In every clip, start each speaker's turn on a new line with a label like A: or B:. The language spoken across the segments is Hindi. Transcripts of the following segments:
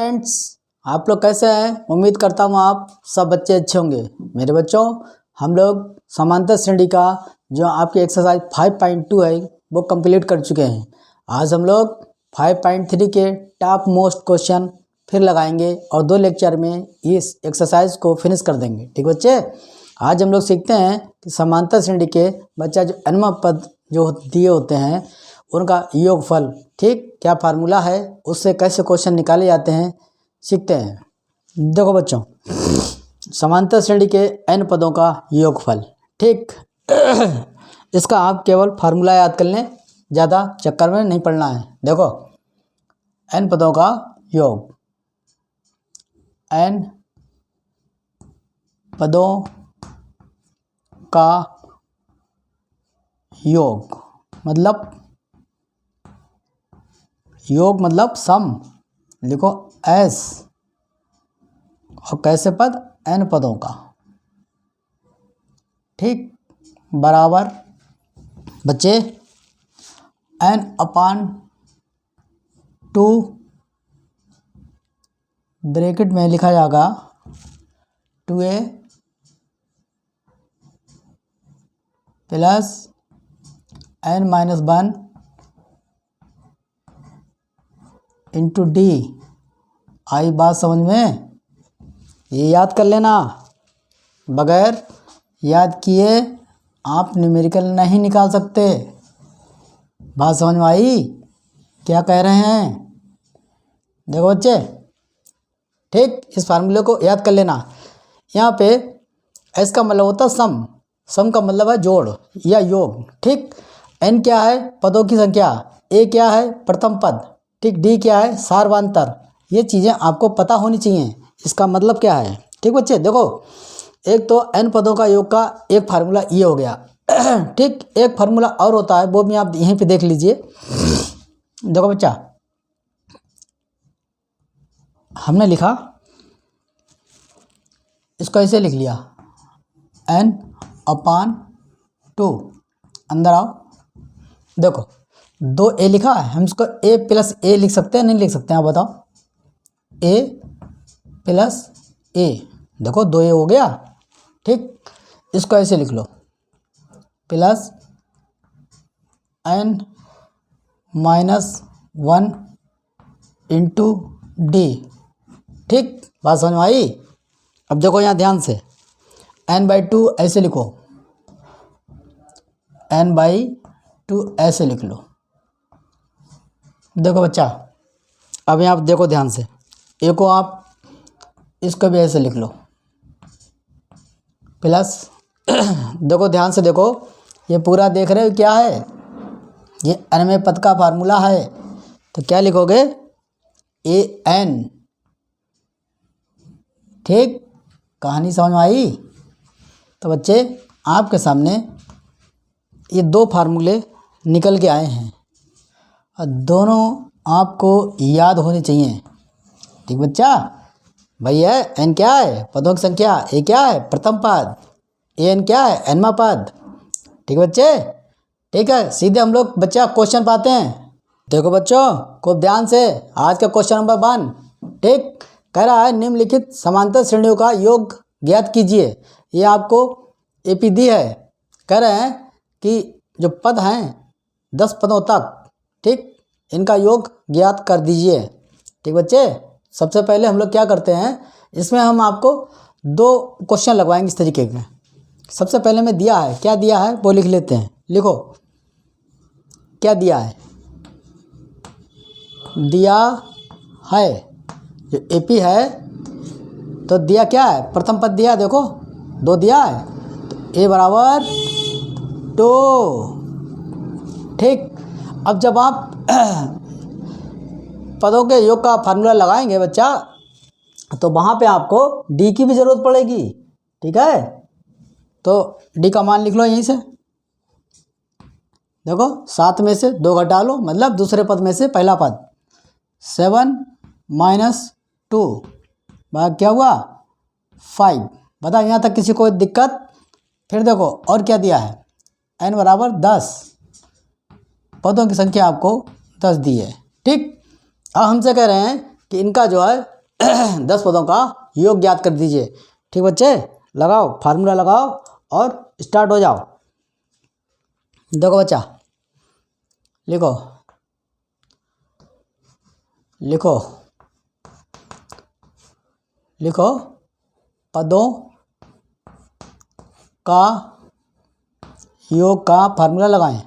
A: फ्रेंड्स, आप लोग कैसे हैं? उम्मीद करता हूँ आप सब बच्चे अच्छे होंगे। मेरे बच्चों, हम लोग समांतर श्रेणी का जो आपकी एक्सरसाइज 5.2 है वो कंप्लीट कर चुके हैं। आज हम लोग 5.3 के टॉप मोस्ट क्वेश्चन फिर लगाएंगे और 2 लेक्चर में इस एक्सरसाइज को फिनिश कर देंगे। ठीक बच्चे, आज हम लोग सीखते हैं कि समांतर श्रेणी के बच्चा जो n पद जो दिए होते हैं उनका योगफल, ठीक क्या फार्मूला है, उससे कैसे क्वेश्चन निकाले जाते हैं सीखते हैं। देखो बच्चों, समांतर श्रेणी के n पदों का योगफल, ठीक इसका आप केवल फार्मूला याद कर लें, ज़्यादा चक्कर में नहीं पड़ना है। देखो n पदों का योग, n पदों का योग मतलब सम, लिखो s और कैसे पद n पदों का, ठीक बराबर बच्चे n/2 ब्रैकेट में लिखा जाएगा 2a plus n-1 into D. आई बात समझ में? ये याद कर लेना, बगैर याद किए आप न्यूमेरिकल नहीं निकाल सकते। बात समझ में आई? क्या कह रहे हैं? देखो बच्चे, ठीक इस फार्मूले को याद कर लेना। यहाँ पे एस का मतलब होता है सम का मतलब है जोड़ या योग, ठीक। एन क्या है? पदों की संख्या। ए क्या है? प्रथम पद, ठीक। डी क्या है? सार्वधातुक। ये चीज़ें आपको पता होनी चाहिए, इसका मतलब क्या है, ठीक बच्चे। देखो, एक तो n पदों का योग का एक फार्मूला ये हो गया ठीक। एक फार्मूला और होता है, वो भी आप यहीं पे देख लीजिए। देखो बच्चा, हमने लिखा, इसको ऐसे लिख लिया n/2। अंदर आओ, देखो 2a लिखा है, हम इसको a प्लस a लिख सकते हैं, नहीं लिख सकते हैं? आप बताओ। a प्लस a, देखो 2a हो गया, ठीक। इसको ऐसे लिख लो, प्लस n-1 इंटू डी, ठीक। बात समझ में आई? अब देखो यहाँ ध्यान से, n/2 ऐसे लिखो, n/2 ऐसे लिख लो। देखो बच्चा, अब यहाँ देखो ध्यान से, ए को आप इसको भी ऐसे लिख लो, प्लस देखो ध्यान से देखो, ये पूरा देख रहे हो क्या है? ये n पद का फार्मूला है, तो क्या लिखोगे? an, ठीक। कहानी समझ में आई? तो बच्चे, आपके सामने ये 2 फार्मूले निकल के आए हैं और दोनों आपको याद होने चाहिए, ठीक बच्चा। भैया n क्या है? पदों की संख्या। ए क्या है? प्रथम पद। एन क्या है? nवां पद, ठीक बच्चे। ठीक है, सीधे हम लोग बच्चा क्वेश्चन पाते हैं। देखो बच्चों, खूब ध्यान से, आज का क्वेश्चन नंबर 1, ठीक। कह रहा है निम्नलिखित समांतर श्रेणियों का योग ज्ञात कीजिए। ये आपको एपी दी है। कह रहे हैं कि जो पद हैं 10 पदों तक, ठीक, इनका योग ज्ञात कर दीजिए, ठीक बच्चे। सबसे पहले हम लोग क्या करते हैं, इसमें हम आपको 2 क्वेश्चन लगवाएंगे इस तरीके के। सबसे पहले में दिया है, क्या दिया है वो लिख लेते हैं। लिखो क्या दिया है। दिया है जो एपी है, तो दिया क्या है? प्रथम पद दिया, देखो 2 दिया है, तो ए बराबर 2, ठीक। अब जब आप पदों के योग का फार्मूला लगाएंगे बच्चा, तो वहाँ पे आपको डी की भी ज़रूरत पड़ेगी, ठीक है। तो डी का मान लिख लो यहीं से। देखो 7 में से 2 घटा लो, मतलब दूसरे पद में से पहला पद। 7 - 2 भाग क्या हुआ? 5। बता यहाँ तक किसी को दिक्कत? फिर देखो और क्या दिया है, n बराबर 10, पदों की संख्या आपको 10 दी है, ठीक। अब हमसे कह रहे हैं कि इनका जो है 10 पदों का योग ज्ञात कर दीजिए। ठीक बच्चे, लगाओ फार्मूला लगाओ और स्टार्ट हो जाओ। देखो बच्चा, लिखो लिखो लिखो पदों का योग का फार्मूला लगाएं।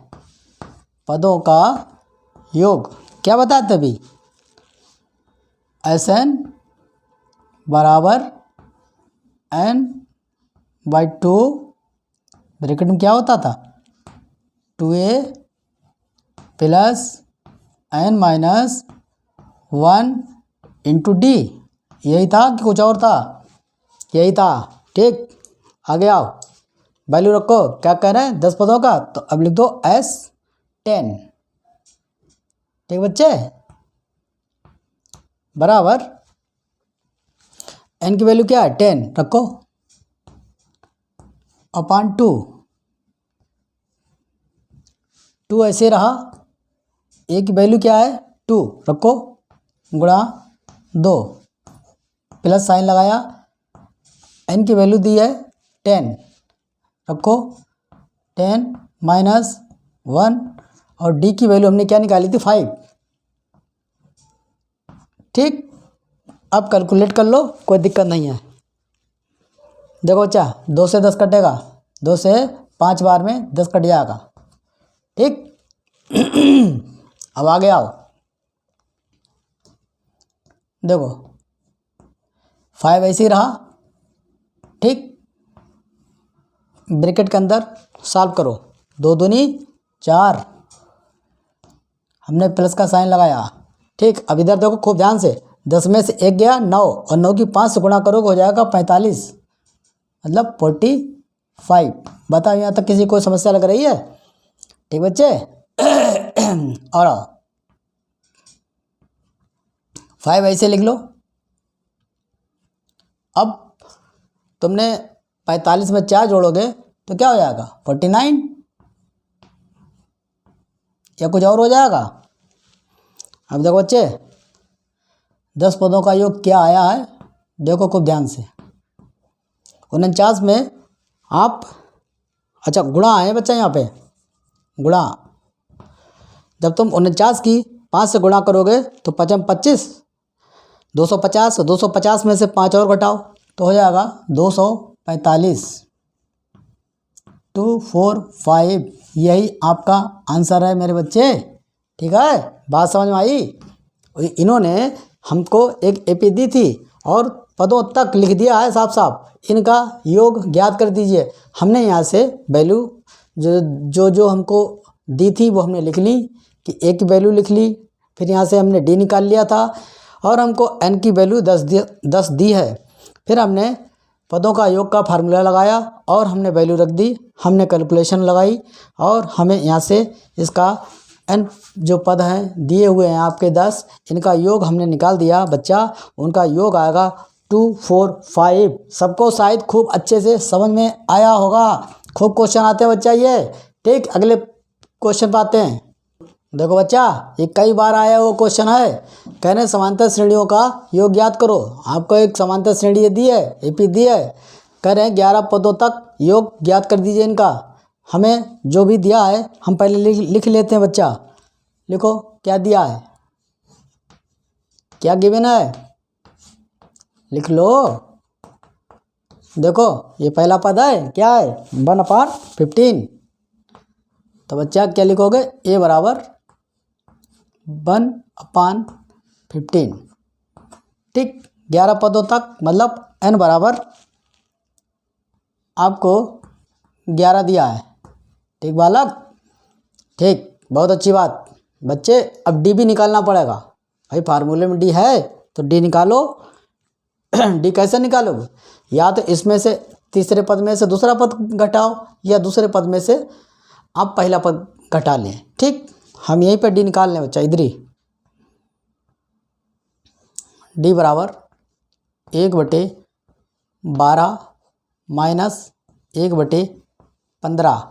A: पदों का योग क्या बताते अभी? SN बराबर n/2 ब्रैकेट में क्या होता था 2a plus n-1 into D. यही था कि कुछ और था? यही था। ठीक, आगे आओ, वैल्यू रखो। क्या कह रहे हैं 10 पदों का, तो अब लिख दो S10। ठीक बच्चे, बराबर n की वैल्यू क्या है 10 रखो अपॉन 2 ऐसे रहा। a की वैल्यू क्या है 2 रखो गुणा 2 प्लस साइन लगाया। n की वैल्यू दी है 10 रखो 10 -1 और d की वैल्यू हमने क्या निकाली थी 5। ठीक, अब कैलकुलेट कर लो, कोई दिक्कत नहीं है। देखो बच्चा, 2 से 10 कटेगा, 2 से 5 बार में 10 कट जाएगा। ठीक अब आगे आओ, देखो 5 ऐसे ही रहा। ठीक, ब्रैकेट के अंदर सॉल्व करो, 2 दूनी 4, हमने प्लस का साइन लगाया। ठीक, अब इधर देखो खूब ध्यान से, 10 में से 1 गया 9 और 9 की 5 से गुणा करोगे हो जाएगा 45, मतलब 45। बताओ यहाँ तक किसी को समस्या लग रही है? ठीक बच्चे और आओ 5 ऐसे लिख लो। अब तुमने 45 में 4 जोड़ोगे तो क्या हो जाएगा 49 या कुछ और हो जाएगा? अब देखो बच्चे 10 पदों का योग क्या आया है, देखो खूब ध्यान से। 49 में आप, अच्छा गुणा है बच्चा, यहाँ पे गुणा। जब तुम 49 की 5 से गुणा करोगे तो 5 25, 250, 250 में से 5 और घटाओ तो हो जाएगा 245। 245 यही आपका आंसर है मेरे बच्चे। ठीक है, बात समझ में आई? इन्होंने हमको एक एपी दी थी और पदों तक लिख दिया है साफ साफ, इनका योग ज्ञात कर दीजिए। हमने यहाँ से वैल्यू जो हमको दी थी वो हमने लिख ली कि ए की वैल्यू लिख ली, फिर यहाँ से हमने डी निकाल लिया था और हमको एन की वैल्यू 10 दी है। फिर हमने पदों का योग का फार्मूला लगाया और हमने वैल्यू रख दी, हमने कैलकुलेशन लगाई और हमें यहाँ से इसका एन जो पद हैं दिए हुए हैं आपके 10, इनका योग हमने निकाल दिया बच्चा। उनका योग आएगा 245। सबको शायद खूब अच्छे से समझ में आया होगा। खूब क्वेश्चन आते हैं बच्चा ये। ठीक, अगले क्वेश्चन पाते हैं। देखो बच्चा, ये कई बार आया वो क्वेश्चन है, कह रहे हैं समांतर श्रेणियों का योग ज्ञात करो। आपको एक समांतर श्रेणी दी है, एपी दी है, कह रहे हैं 11 पदों तक योग ज्ञात कर दीजिए इनका। हमें जो भी दिया है हम पहले लिख लेते हैं बच्चा। लिखो क्या दिया है, क्या गिवन है, लिख लो। देखो ये पहला पद है, क्या है 1/15। तो बच्चा क्या लिखोगे, ए बराबर 1/15। ठीक, 11 पदों तक, मतलब n बराबर आपको 11 दिया है। ठीक बालक, ठीक, बहुत अच्छी बात बच्चे। अब डी भी निकालना पड़ेगा भाई, फार्मूले में डी है तो डी निकालो। डी कैसे निकालोगे, या तो इसमें से तीसरे पद में से दूसरा पद घटाओ या दूसरे पद में से आप पहला पद घटा लें। ठीक, हम यहीं पे डी निकाल लें बच्चा, इधर ही। डी बराबर 1/12 माइनस 1/15।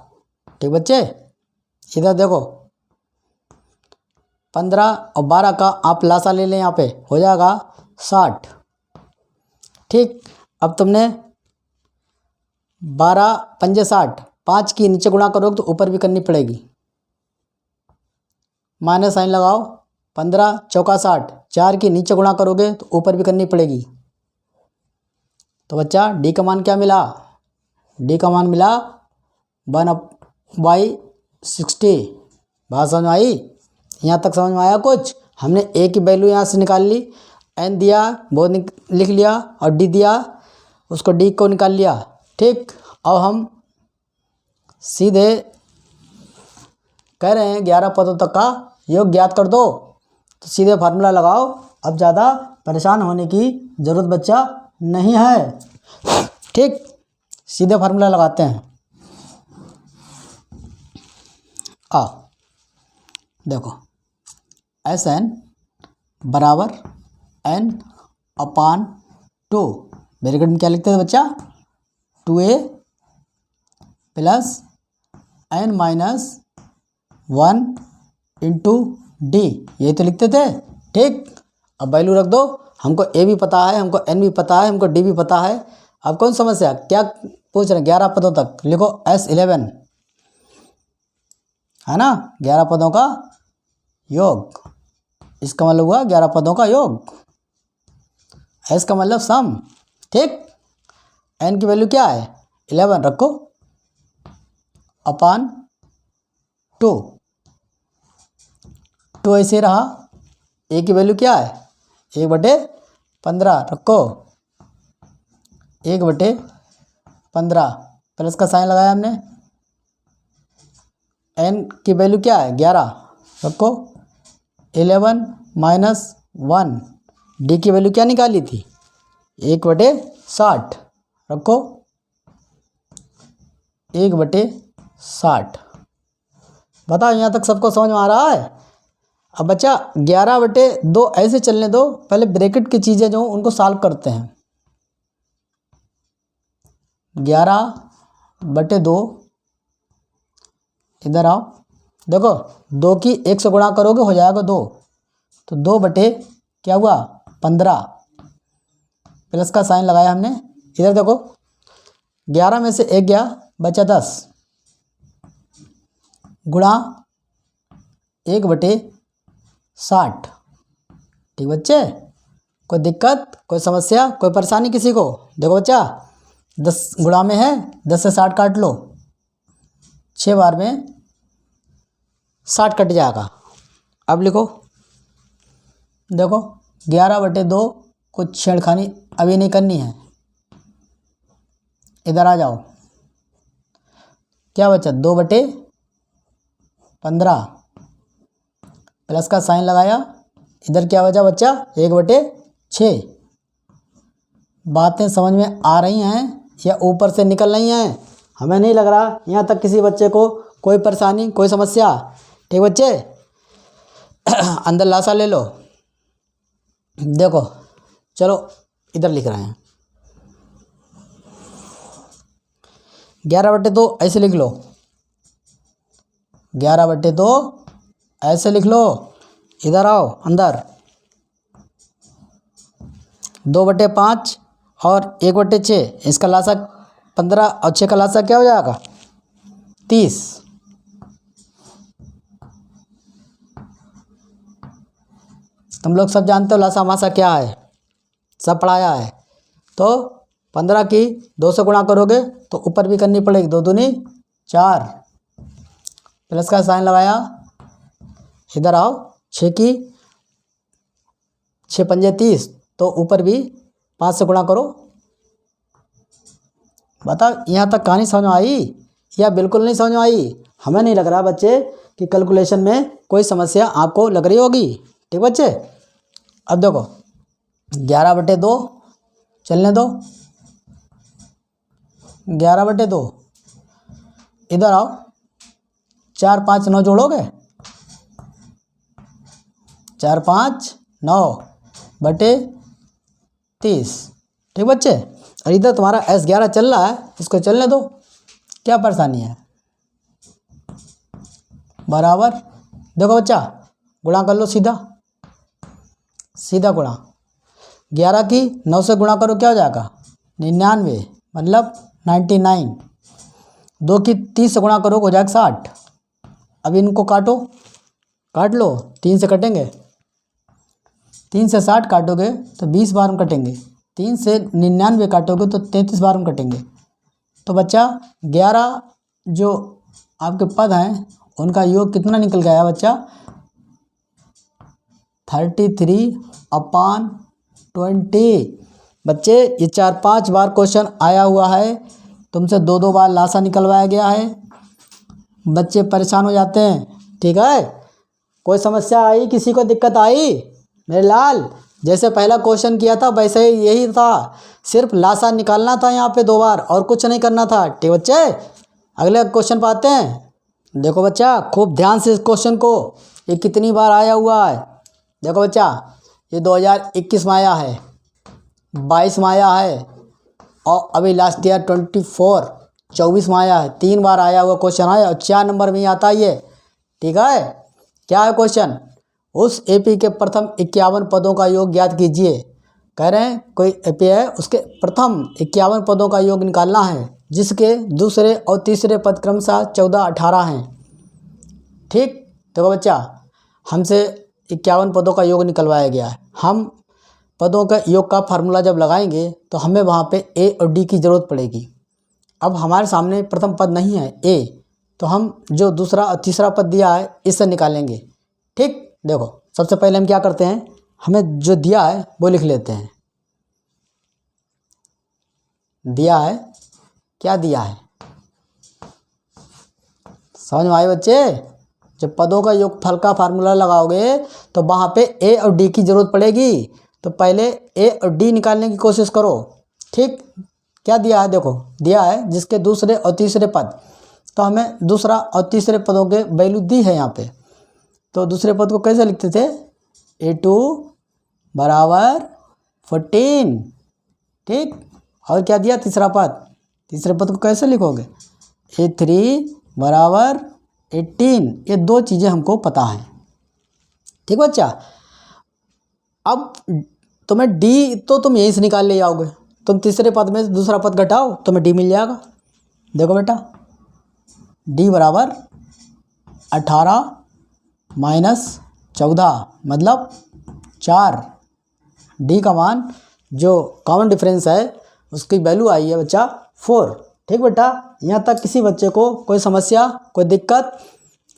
A: ठीक बच्चे, इधर देखो 15 और 12 का आप लासा ले लें, यहाँ पे हो जाएगा 60। ठीक। अब तुमने 12 पंजे 60, 5 की नीचे गुणा करोगे तो ऊपर भी करनी पड़ेगी, माइनस साइन लगाओ। 15 चौका 60, 4 की नीचे गुणा करोगे तो ऊपर भी करनी पड़ेगी। तो बच्चा डी का मान क्या मिला? डी का मान मिला 1/60। बात समझ में आई? यहाँ तक समझ में आया कुछ? हमने ए की वैल्यू यहाँ से निकाल ली, एन दिया वो लिख लिया, और डी दिया उसको डी को निकाल लिया। ठीक। अब हम सीधे कह रहे हैं 11 पदों तक का योग ज्ञात कर दो, तो सीधे फार्मूला लगाओ। अब ज़्यादा परेशान होने की ज़रूरत बच्चा नहीं है। ठीक, सीधे फार्मूला लगाते हैं। आओ देखो, एस एन बराबर एन अपान 2, ब्रैकेट में क्या लिखते थे बच्चा? 2a plus N minus 1 into D, ये तो लिखते थे। ठीक, अब वैल्यू रख दो। हमको ए भी पता है, हमको एन भी पता है, हमको डी भी पता है। अब कौन समस्या, क्या पूछ रहे हैं? 11 पदों तक लिखो S11, है ना, 11 पदों का योग। इसका मतलब हुआ 11 पदों का योग। एस का मतलब सम। ठीक, एन की वैल्यू क्या है? 11 रखो अपान 2, ऐसे रहा। ए की वैल्यू क्या है? 1/15 रखो, 1/15 प्लस का साइन लगाया हमने। एन की वैल्यू क्या है? 11 रखो, 11 माइनस 1। डी की वैल्यू क्या निकाली थी? 1/60 रखो, 1/60। बताओ यहाँ तक सबको समझ में आ रहा है? अब बच्चा 11/2 ऐसे चलने दो, पहले ब्रैकेट की चीज़ें जो उनको सॉल्व करते हैं। 11/2, इधर आओ, देखो 2 की 1 से गुणा करोगे हो जाएगा 2, तो 2 क्या हुआ? 15 प्लस का साइन लगाया हमने। इधर देखो 11 में से 1 गया, बचा 10 गुणा 1/60। ठीक बच्चे, कोई दिक्कत, कोई समस्या, कोई परेशानी किसी को? देखो बच्चा 10 गुणा में है, 10 से 60 काट लो, 6 बार में 60 कट जाएगा। अब लिखो, देखो 11/2 कुछ छेड़खानी अभी नहीं करनी है। इधर आ जाओ, क्या बचा? 2/15 प्लस का साइन लगाया। इधर क्या बचा बच्चा? 1/6। बातें समझ में आ रही हैं या ऊपर से निकल रही हैं? हमें नहीं लग रहा यहाँ तक किसी बच्चे को कोई परेशानी, कोई समस्या। ठीक बच्चे, अंदर लाशा ले लो। देखो चलो इधर लिख रहे हैं 11/2 ऐसे लिख लो, 11/2 ऐसे लिख लो। इधर आओ अंदर, 2/5 और 1/6, इसका लासा 15 और 6 का लासा क्या हो जाएगा? 30। तुम लोग सब जानते हो लासा मासा क्या है, सब पढ़ाया है। तो 15 की 2 से गुणा करोगे तो ऊपर भी करनी पड़ेगी, 2 दूनी 4 प्लस का साइन लगाया। इधर आओ, 6 की 6 पंजे 30, तो ऊपर भी 5 से गुणा करो। बताओ यहाँ तक कहानी समझ में आई या बिल्कुल नहीं समझ में आई? हमें नहीं लग रहा बच्चे कि कैलकुलेशन में कोई समस्या आपको लग रही होगी। ठीक बच्चे, अब देखो 11/2 चलने दो, 11/2। इधर आओ, 4 5 9 जोड़ोगे, 4 5 9/30। ठीक बच्चे, और इधर तुम्हारा S11 चल रहा है, इसको चलने दो, क्या परेशानी है? बराबर, देखो बच्चा गुणा कर लो, सीधा सीधा गुणा। 11 की 9 से गुणा करो, क्या हो जाएगा 99, मतलब 99। 2 की 30 से गुणा करो, हो जाएगा 60। अब इनको काटो, काट लो, 3 से कटेंगे, 3 से 60 काटोगे तो 20 बार में कटेंगे, 3 से 99 काटोगे तो 33 बार में कटेंगे। तो बच्चा 11 जो आपके पद हैं उनका योग कितना निकल गया बच्चा, 33/20। बच्चे ये 4-5 बार क्वेश्चन आया हुआ है, तुमसे 2-2 बार लासा निकलवाया गया है, बच्चे परेशान हो जाते हैं। ठीक है, कोई समस्या आई, किसी को दिक्कत आई मेरे लाल? जैसे पहला क्वेश्चन किया था वैसे ही यही था, सिर्फ लासा निकालना था यहाँ पे 2 बार और कुछ नहीं करना था। ठीक बच्चे, अगले क्वेश्चन पर आते हैं। देखो बच्चा खूब ध्यान से इस क्वेश्चन को, ये कितनी बार आया हुआ है। देखो बच्चा ये 2021 में आया है, 22 में आया है और अभी लास्ट ईयर 24 में आया है। 3 बार आया हुआ क्वेश्चन आया और 4 नंबर में ही आता है ये। ठीक है, क्या है क्वेश्चन, उस एपी के प्रथम 51 पदों का योग ज्ञात कीजिए। कह रहे हैं कोई एपी है, उसके प्रथम 51 पदों का योग निकालना है, जिसके दूसरे और तीसरे पद क्रमशः 14-18 हैं। ठीक, देखो बच्चा हमसे 51 पदों का योग निकलवाया गया है। हम पदों का योग का फार्मूला जब लगाएंगे तो हमें वहाँ पे ए और डी की ज़रूरत पड़ेगी। अब हमारे सामने प्रथम पद नहीं है ए, तो हम जो दूसरा और तीसरा पद दिया है इससे निकालेंगे। ठीक, देखो सबसे पहले हम क्या करते हैं, हमें जो दिया है वो लिख लेते हैं। दिया है, क्या दिया है समझ में आए बच्चे? जब पदों का योगफल का फार्मूला लगाओगे तो वहाँ पे ए और डी की ज़रूरत पड़ेगी, तो पहले ए और डी निकालने की कोशिश करो। ठीक, क्या दिया है, देखो दिया है जिसके दूसरे और तीसरे पद, तो हमें दूसरा और तीसरे पदों के वैल्यू दी है यहाँ पे। तो दूसरे पद को कैसे लिखते थे, A2 = 14। ठीक, और क्या दिया तीसरा पद, तीसरे पद को कैसे लिखोगे, A3 = 18। ये 2 चीज़ें हमको पता हैं। ठीक बच्चा, अब तुम्हें डी तो तुम यहीं से निकाल ले जाओगे, तुम तीसरे पद में दूसरा पद घटाओ तुम्हें डी मिल जाएगा। देखो बेटा डी बराबर 18 - 14 मतलब 4। डी का मान जो कॉमन डिफरेंस है उसकी वैल्यू आई है बच्चा 4। ठीक बेटा, यहाँ तक किसी बच्चे को कोई समस्या, कोई दिक्कत?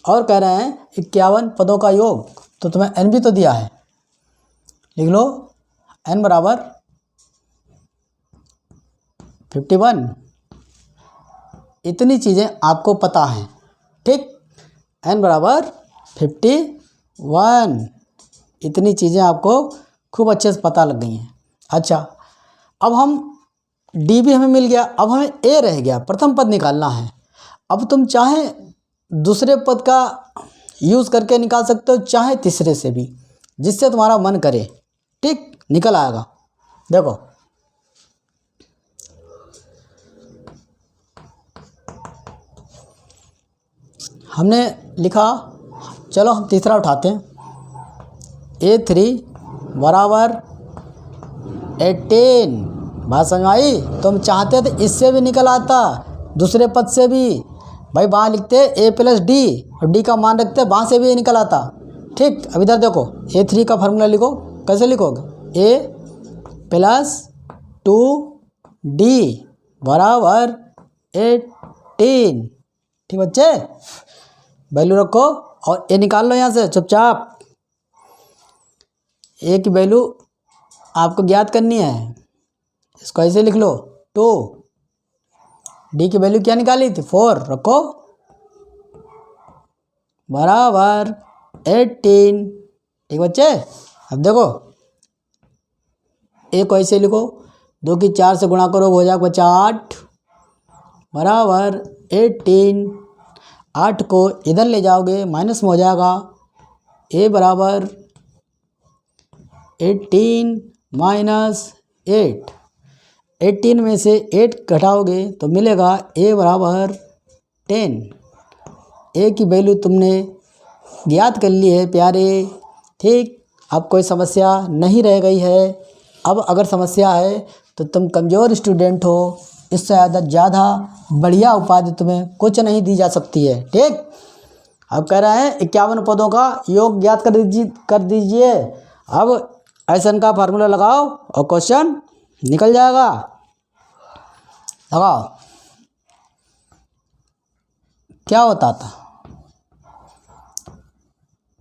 A: और कह रहे हैं 51 पदों का योग, तो तुम्हें एन भी तो दिया है, लिख लो n बराबर 51। इतनी चीज़ें आपको पता हैं। ठीक, n बराबर 51, इतनी चीज़ें आपको खूब अच्छे से पता लग गई हैं। अच्छा, अब हम डी भी हमें मिल गया, अब हमें ए रह गया, प्रथम पद निकालना है। अब तुम चाहे दूसरे पद का यूज़ करके निकाल सकते हो, चाहे तीसरे से भी, जिससे तुम्हारा मन करे। ठीक, निकल आएगा। देखो हमने लिखा, चलो हम तीसरा उठाते हैं। A3 = 18। बात समझ में आई? तुम चाहते थे इससे भी निकल आता, दूसरे पद से भी, भाई वहाँ लिखते A+D और D का मान रखते, वहाँ से भी ये निकल आता। ठीक, अब इधर देखो A3 का फार्मूला लिखो, कैसे लिखोगे, A+2D = 18। ठीक बच्चे, वैल्यू रखो और ए निकाल लो यहाँ से चुपचाप। ए की वैल्यू आपको ज्ञात करनी है, इसको ऐसे लिख लो 2। डी की वैल्यू क्या निकाली थी, 4, रखो बराबर 18। ठीक बच्चे, अब देखो ए को ऐसे लिखो, 2 की 4 से गुणा करो हो जाएगा बच्चा 8 बराबर 18। 8 को इधर ले जाओगे माइनस में हो जाएगा, ए बराबर 18 - 8। 18 में से 8 घटाओगे तो मिलेगा ए बराबर 10। ए की वैल्यू तुमने ज्ञात कर ली है प्यारे। ठीक, अब कोई समस्या नहीं रह गई है। अब अगर समस्या है तो तुम कमज़ोर स्टूडेंट हो, इससे ज़्यादा बढ़िया उपाधि तुम्हें कुछ नहीं दी जा सकती है। ठीक, अब कह रहे हैं 51 पदों का योग ज्ञात कर दीजिए। अब ऐसन का फार्मूला लगाओ और क्वेश्चन निकल जाएगा। लगाओ, क्या होता था,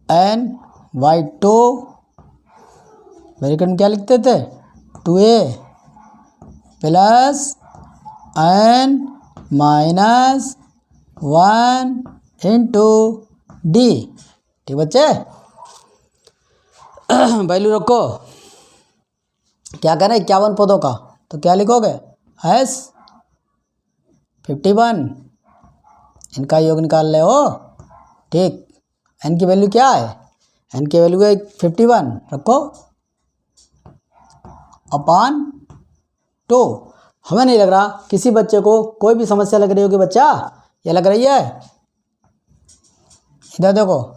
A: n/2 ब्रैकेट में क्या लिखते थे, 2a plus n minus 1 into d। ठीक बच्चे, वैल्यू रखो। क्या करें 51 पदों का, तो क्या लिखोगे, s 51, इनका योग निकाल ले हो। ठीक, n की वैल्यू क्या है, n की वैल्यू है 51, रखो अपॉन 2। हमें नहीं लग रहा किसी बच्चे को कोई भी समस्या लग रही होगी बच्चा, ये लग रही है, इधर देखो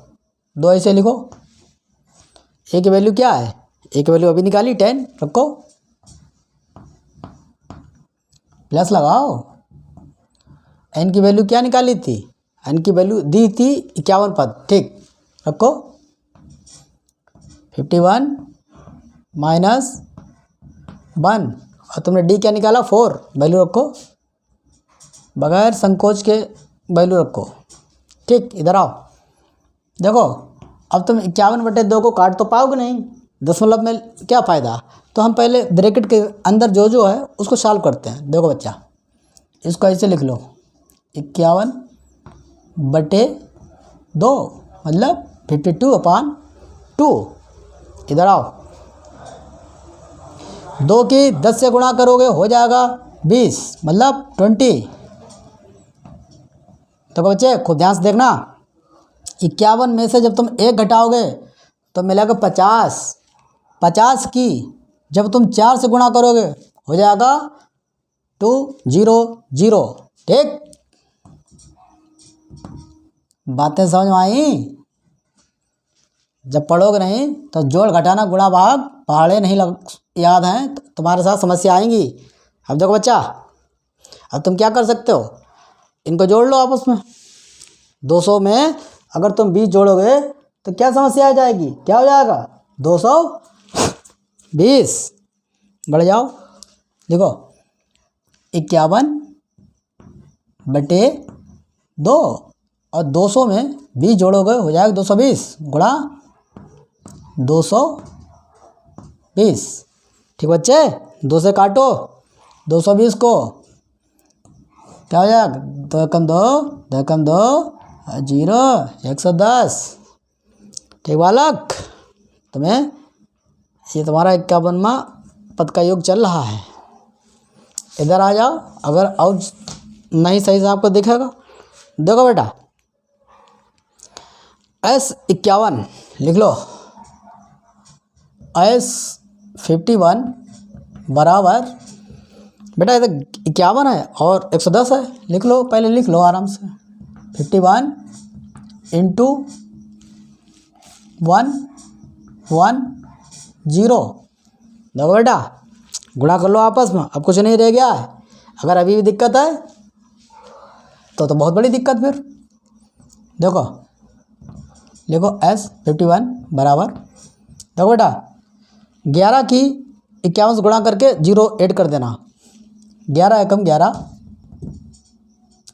A: 2 ऐसे लिखो। ए की वैल्यू क्या है, ए की वैल्यू अभी निकाली 10, रखो प्लस लगाओ। एन की वैल्यू क्या निकाली थी, एन की वैल्यू दी थी 51 पद। ठीक, रखो 51 माइनस 1, और तुमने डी क्या निकाला 4, वैल्यू रखो बगैर संकोच के, वैल्यू रखो। ठीक, इधर आओ, देखो अब तुम 51/2 को काट तो पाओगे नहीं, दशमलव में क्या फ़ायदा, तो हम पहले ब्रैकेट के अंदर जो है उसको सॉल्व करते हैं। देखो बच्चा, इसको ऐसे लिख लो 51/2 मतलब 52/2। इधर आओ, 2 की 10 से गुणा करोगे हो जाएगा 20 मतलब 20। तो बच्चे खूब ध्यान से देखना, 51 में से जब तुम 1 घटाओगे तो मिलेगा 50। 50 की जब तुम 4 से गुणा करोगे हो जाएगा 200। ठीक, बातें समझ में आई। जब पढ़ोगे नहीं तो जोड़ घटाना गुणा भाग पहाड़े नहीं याद हैं तो तुम्हारे साथ समस्या आएंगी। अब देखो बच्चा, अब तुम क्या कर सकते हो, इनको जोड़ लो आपस में। 200 में अगर तुम 20 जोड़ोगे तो क्या समस्या आ जाएगी, क्या हो जाएगा 220। बढ़ जाओ, देखो 51/2 और 200 में 20 जोड़ोगे हो जाएगा 220 गुणा 220। ठीक बच्चे, 2 से काटो 220 को, क्या हो जाएगा 2 कम 2 2 कम 2 0 110। ठीक बालक, तुम्हें ये तुम्हारा 51वां पद का योग चल रहा है। इधर आ जाओ, अगर और नहीं सही से आपको दिखेगा, देखो बेटा S51 लिख लो, S51 बराबर, बेटा इधर 51 है और 110 है, लिख लो, पहले लिख लो आराम से। 51 इंटू 110। देखो बेटा गुणा कर लो आपस में, अब कुछ नहीं रह गया है। अगर अभी भी दिक्कत है तो बहुत बड़ी दिक्कत फिर। देखो लिखो S51 बराबर, देखो बेटा 11 की 51 से गुणा करके 0 ऐड कर देना। 11 एकम 11,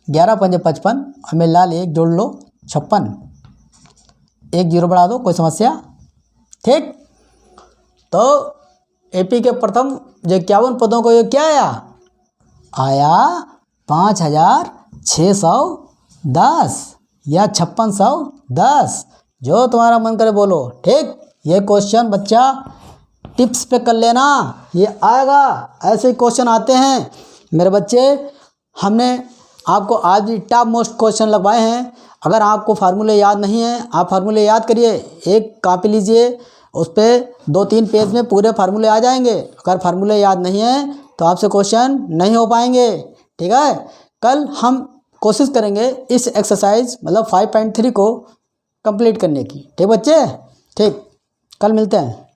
A: 11 पंजे 55 और मैं लाल 1 जोड़ लो 56, 1 0 बढ़ा दो, कोई समस्या। ठीक, तो एपी के प्रथम जो 51 पदों को ये क्या आया 5610 या 5610, जो तुम्हारा मन करे बोलो। ठीक, ये क्वेश्चन बच्चा टिप्स पे कर लेना, ये आएगा, ऐसे क्वेश्चन आते हैं मेरे बच्चे। हमने आपको आज भी टॉप मोस्ट क्वेश्चन लगवाए हैं। अगर आपको फार्मूले याद नहीं है, आप फार्मूले याद करिए, एक कॉपी लीजिए, उस पर 2-3 पेज में पूरे फार्मूले आ जाएंगे। अगर फार्मूले याद नहीं है तो आपसे क्वेश्चन नहीं हो पाएंगे। ठीक है, कल हम कोशिश करेंगे इस एक्सरसाइज मतलब 5.3 को कंप्लीट करने की। ठीक बच्चे, ठीक, कल मिलते हैं।